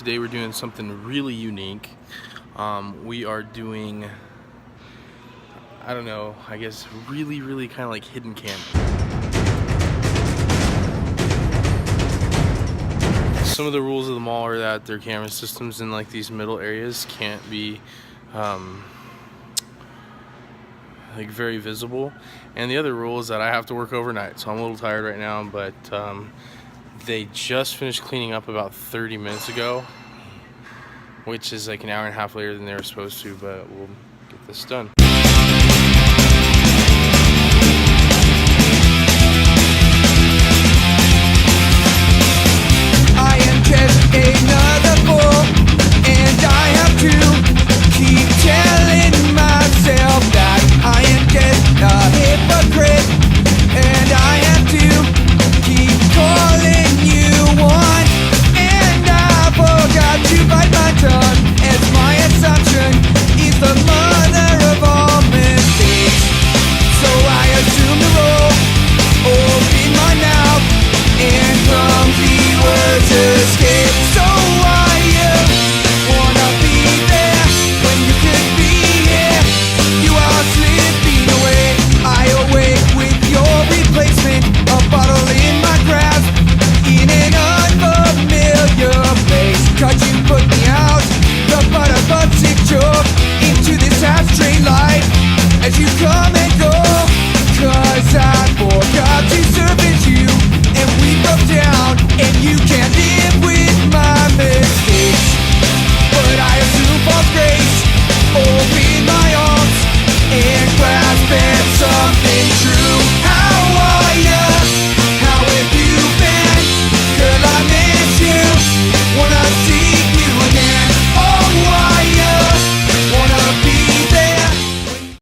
today we're doing something really unique. We are doing, I don't know, I guess really kind of like hidden cam. Some of the rules of the mall are that their camera systems in like these middle areas can't be like very visible, and the other rule is that I have to work overnight, so I'm a little tired right now, but they just finished cleaning up about 30 minutes ago, which is like an hour and a half later than they were supposed to, but we'll get this done.